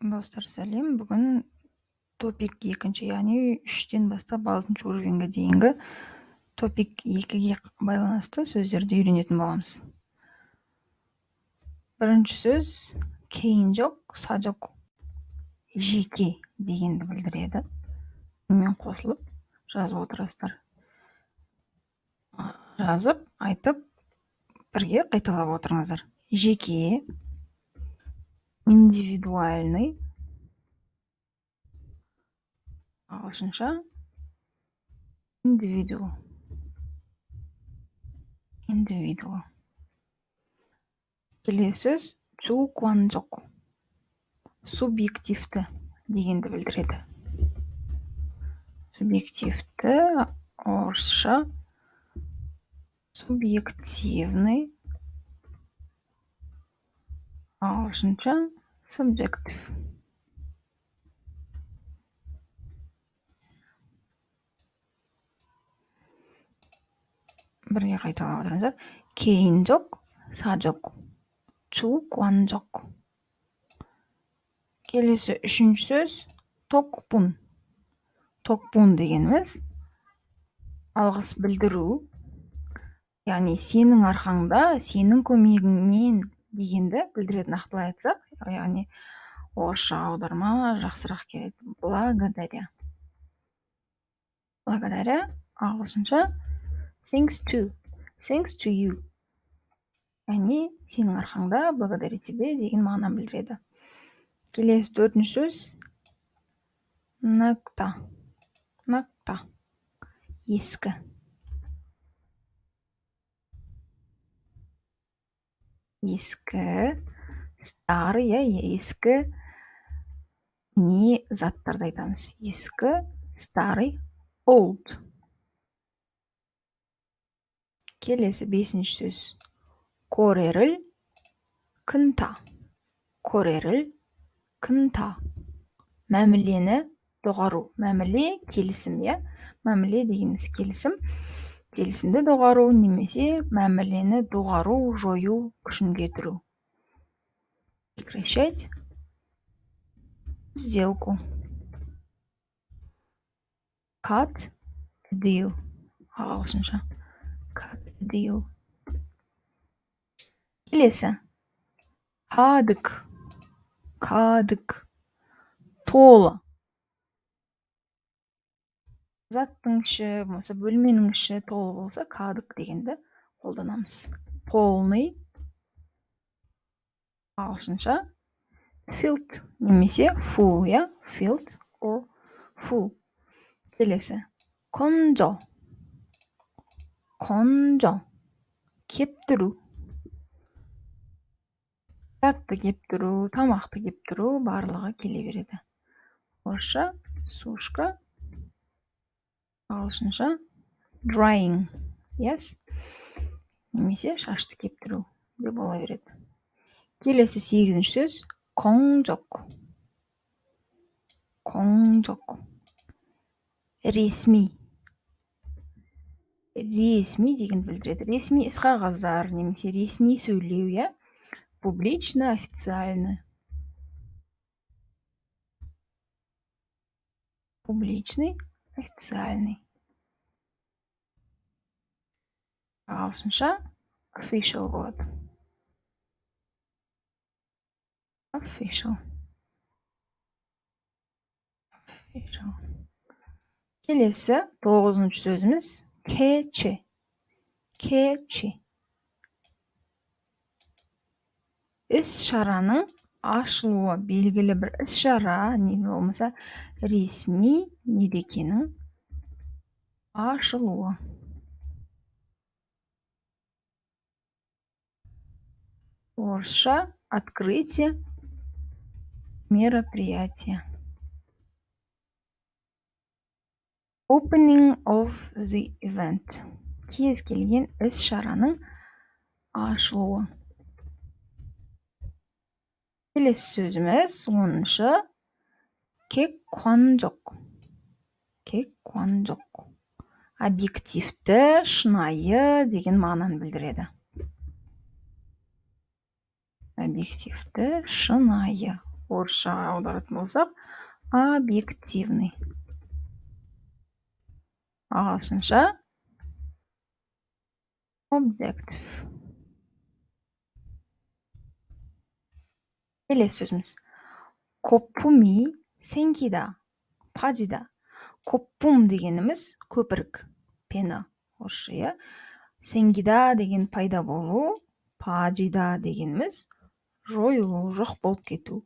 Достар, сәлем. Бүгін топик 2, яғни 3-тен бастап 6 уровеньге дейінгі топик 2-ге байланысты сөздерді үйренетін боламыз. Бірінші сөз кейінжок, сажок, жеке дегенді білдіреді. Мен қосылып жазып отырасыздар. Жазып, айтып, бірге қайталап отырыңыздар. Жеке, индивидуальный, ағылшынша individual. Келесі сөз 주관적, субъективті дегенді білдіреді. Субъективті, орысша субъективный, ағылшынша subjective. Бірге қайталап отырыңыздар. 개인적, 사적, 주관적. Келесі үшінші сөз токпун. Токпун дегеніміз алғыс білдіру, яғни сенің арқаңда, сенің көмегіңмен дегенді білдіреді. Нақтылай айтсақ, яғни орысша аударма жақсырақ келеді. Благодаря. Благодаря, ағылшынша thanks to you. Яғни сенің арқаңда, благодаря тебе деген мағынаны білдіреді. Келесі төртінші сөз накта. Ескі. Ескі, старый, ескі не заттарды айтамыз. Ескі, старый, old. Келесі бесінші сөз кореріл, кынта. Кореріл, кынта. Мәмілені доғару. Мәміле келісім, мәміле дегеніміз келісім. Келісімді доғару немесе мәмілені доғару, жою, күшін кетіру. Прекращать сделку. Cut deal, ағылшынша cut deal. Келесі кадык, толы. Заттың іші, болса бөлменің іші толы болса, кадык дегенді қолданамыз. Полный, ағылшынша filled немесе full, filled or full. Келесі конжо, кептіру. Затты кептіру, тамақты кептіру барлығы келе береді. Орысша сушка, ағылшынша drying, немесе шашты кептіру деп бола береді. Келесі 8-ші сөз конжок. Ресми. Ресми деген білдіреді. Ресми іс-қағаздар немесе ресми сөйлеу, публично, официально. Публичный, официальный. Ағылшынша official болады. Official. Келесі 9-ші сөзіміз кече. Іс-шараның ашылуы, белгілі бір іс-шара, не болмаса ресми мерекенің ашылуы. Орысша открытие мероприятия. Opening of the event. Кез келген іс-шараның ашылуы. Келесі сөзіміз 10-шы 객관적. Объективті, шынайы деген мағынаны білдіреді. Объективті, шынайы. орысшаға аударатын болсақ, объективный. Ағылшынша objective. Келесі сөзіміз. 거품이 생기다, 빠지다. 거품 дегеніміз көпірік, пена, орысша, иә. Сенгида деген пайда болу, 빠지다 дегеніміз жойылу, жоқ болып кету.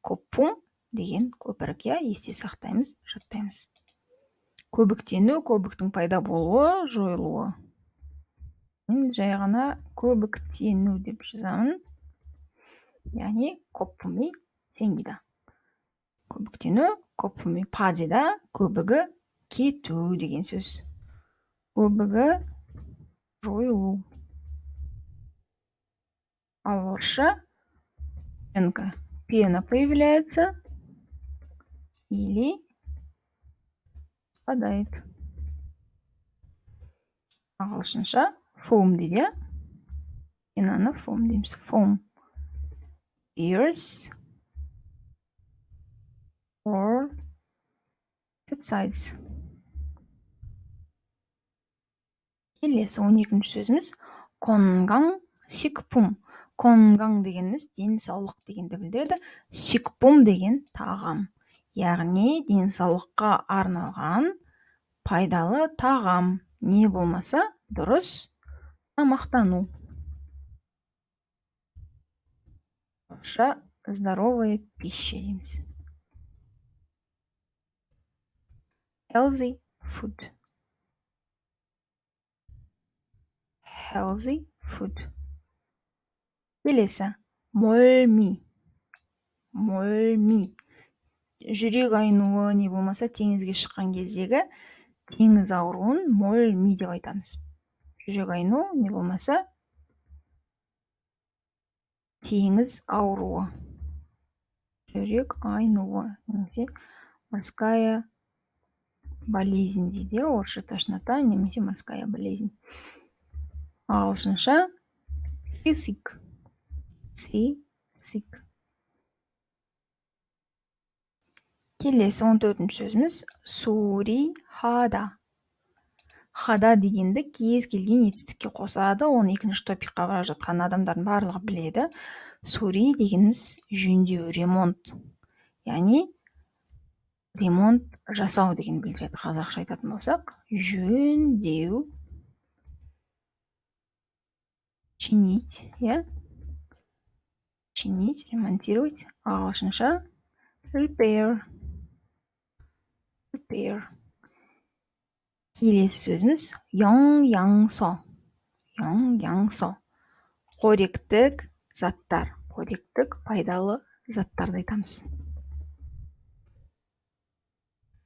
Көпум деген көпірік, иә, есте сақтаймыз, жаттаймыз. Көбіктену, көбіктің пайда болуы, жойылуы. Мен жай ғана көбіктену деп жазамын. Яғни 거품이 생기다. көбіктену, 거품이 빠지다, көбігі кету деген сөз. көбігі жойылу. Ал орысша пена появляется или спадает. Ағылшынша foam дейді. Пенаны foam дейміз. Foam appears or subsides. Келесі 12-ші сөзіміз 건강 식품. 건강 дегеніміз денсаулық дегенді білдіреді. 식품 деген тағам. Яғни денсаулыққа арналған пайдалы тағам. Не болмаса дұрыс тамақтану. Орысша здоровая пища дейміз. Healthy food. Healthy food. Келесі. Молми. Молми. Жүрек айнуы, не болмаса теңізге шыққан кездегі теңіз ауруын молми деп айтамыз. Жүрек айну, не болмаса теңіз ауруы. Жүрек айнуы. Немесе морская болезнь дейді. Орысша тошнота, немесе морская болезнь. Ағылшынша seasick. Seasick. Келесі 14-ші сөзіміз сури хада. Хада дегенді кез келген етістікке қосады. Оны екінші топикқа бара жатқан адамдардың барлығы біледі. Сури дегеніміз жөндеу, ремонт. Яғни ремонт жасау деген білдіреді. Қазақша айтатын болсақ, жөндеу, чинить, иә? Чинить, ремонтировать. Ағылшынша repair. Repair. Келесі сөзіміз 영양소. 영양소. Қоректік заттар. Қоректік пайдалы заттарды айтамыз.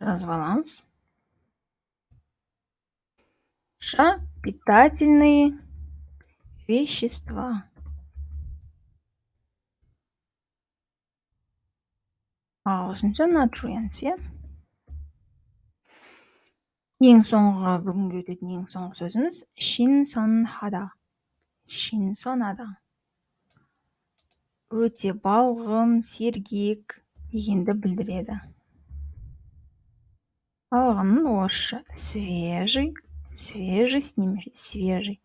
Жазып аламыз. Питательные вещества. Ағылшынша nutrients, иә? Ең соңғы бүгінгі өтетін ең соңғы сөзіміз 신선하다. 신선하다. Өте балғын, сергек дегенді білдіреді. Балғын орысша свежий, свежесть немесе свежий.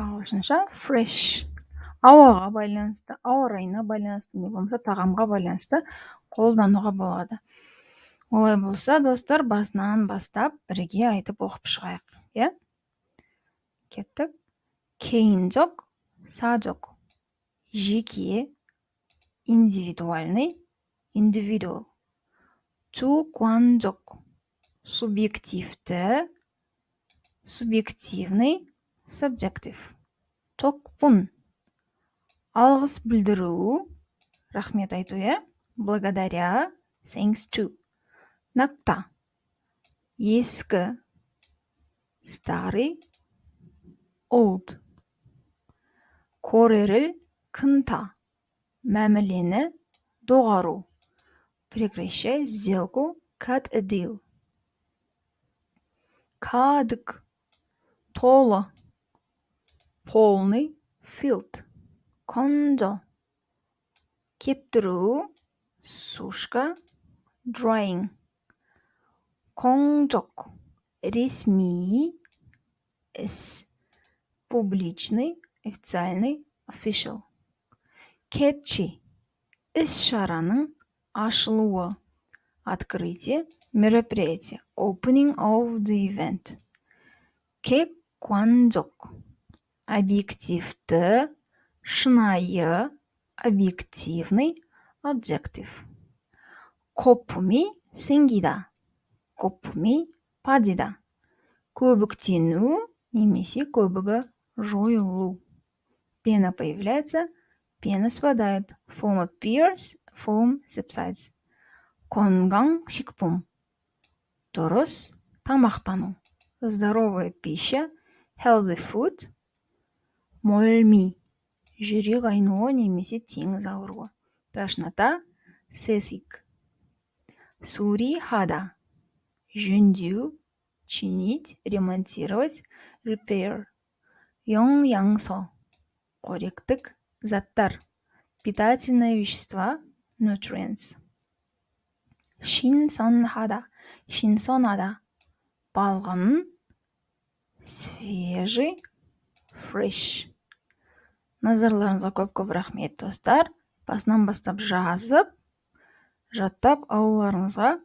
Ағылшынша fresh. Ауаға байланысты, ауа райына байланысты, не болмаса тағамға байланысты қолдануға болады. Олай болса, достар, басынан бастап бірге айтып оқып шығайық. Иә? Кеттік. Кейінжок, сажок. Жеке, индивидуальный, individual. Цукуанжок. Субъективті, субъективный, subjective. Токпун. Алғыс білдіру, рахмет айту, иә? Благодаря, thanks to. Накта. Ескі, старый, old. Көреріл, кынта. Мәмілені, доғару. Прекращай сделку, cut a deal. Кадык. Толы. Полный, filled. Конжо. кептіру, сушка, drying. 공적, ресми, іс, публичный, официальный, official. Catchy, іс-шараның ашылуы, открытие, мероприятие, opening of the event. 객관적, объективті, шынайы, объективный, objective. 거품이 생기다, 거품이 빠지다. көбіктену немесе көбігі жойылу. Пена появляется, пена спадает. Foam appears, foam subsides. 건강식품, дұрыс тамақтану. Здоровая пища, healthy food. молми, жүрек айнуы немесе теңіз ауруы. Тошнота, seasick. сурихада, жөндеу, чинить, ремонтировать, repair. 영양소, қоректік заттар, питательные вещества, nutrients. 신선하다, 신선하다, балғын, свежий, fresh. Назарларыңызға көп рахмет, достар. Басынан бастап жазып, жаттап алуларыңызға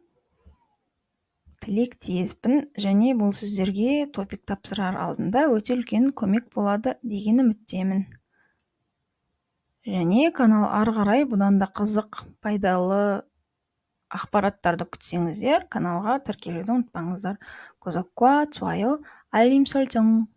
тілектеспін, және бұл сіздерге топик тапсырар алдында өте үлкен көмек болады деген үміттемін. Және канал ары қарай бұдан да қызық, пайдалы ақпараттарды күтсеңіздер, каналға тіркелуді ұмытпаңыздар. 구독과 좋아요, 알림 설정